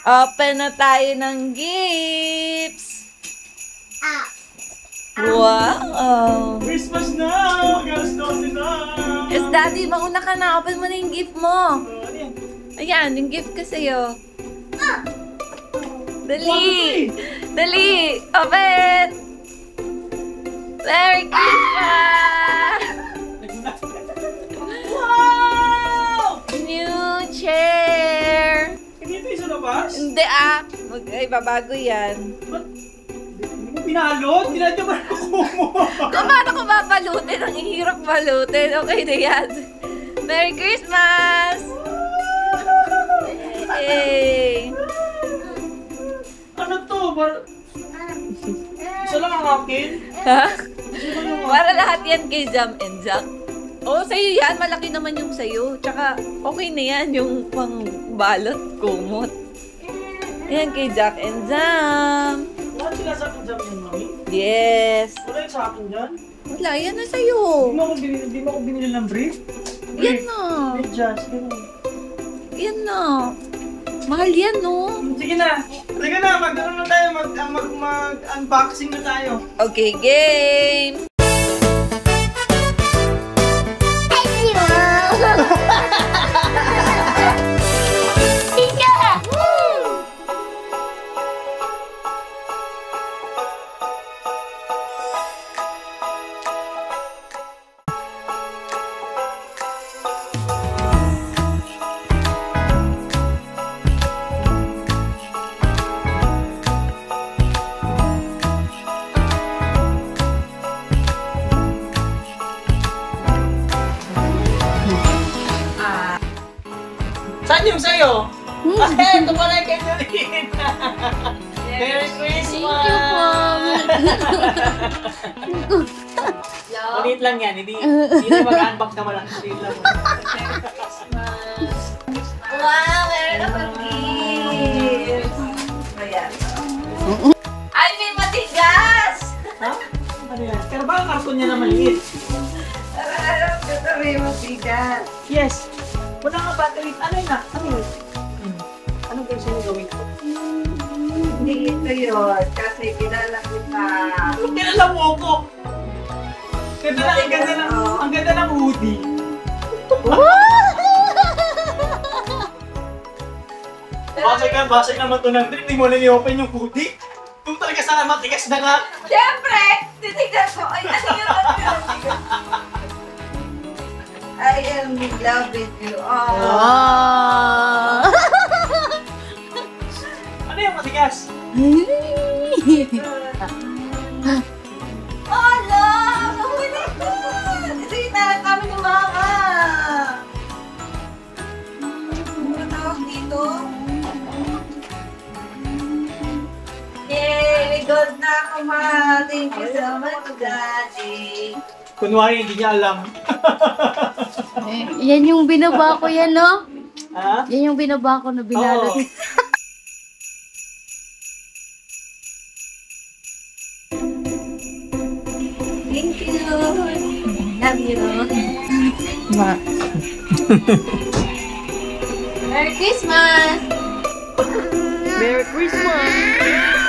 Open na tayo ng gifts! Wow! Christmas na! Gastosin na! Yes, Daddy, mauna ka na. Open mo na yung gift mo. Ayan, yung gift ko sa'yo. Dali! Dali! Open! Merry Christmas! Wow! New chair! Hindi ito yung sa labas? Hindi ay, babago yan. Hindi mo pinalot? Dinadya ba na kumo? Paano ko babalutin? Ang hirap balutin. Okay na yan. Merry Christmas! Yay! Ano to? Isa lang ang akin? Ha? Para lahat yan kay Jam and Jack. Oo, sa'yo yan. Malaki naman yung sa'yo. Tsaka, okay na yan. Yung pang balot, kumot. Ayan kay Jack and Jam. Wala sila sa akin dyan yan, mami? Yes. Wala yung sa akin dyan? Wala, yan na sa'yo. Hindi mo ako binili ng brief? Yan na. Brief just, ganun. Yan na. Mahal yan, no? Sige na. Sige na, mag-ano na tayo. Mag-unboxing na tayo. Okay, game! Saan yung sa'yo? Ay, ito pala yung kay Jolene. Merry Christmas! Thank you po. Maliit lang yan. Hindi mag-unbox na malaki. Maliit lang. Wow, meron akong gift. Ayan. Ay, may matigas! Ha? Ano yan? Pero baka karton niya na maliit. Alam ko na may matigas. Yes. Wala nga battery. Ano yun na? Ano yun? Ano gusto mo gawin ko? Hindi ito yun. Kasi kilala kita. Kung kilala mo ako. Ang ganda ng hoodie. Basag naman ito ng drip. Hindi mo lang i-open yung hoodie. Ito talaga sana matigas na nga. Siyempre! Titignan ko. Ay, ano yun? I am in love with you. Oh. Ano yung matigas? Oh, love! Mahuli ko! Ito yung kami ni Mama. Ano tawag dito? Yay! May gold na ako, Ma. Thank you so much, Daddy. Kunwari, hindi niya alam. Yan yung binaba ko yan, no? Ha? Yan yung binaba ko na binalot. Oo. Thank you. Love you. Merry Christmas! Merry Christmas!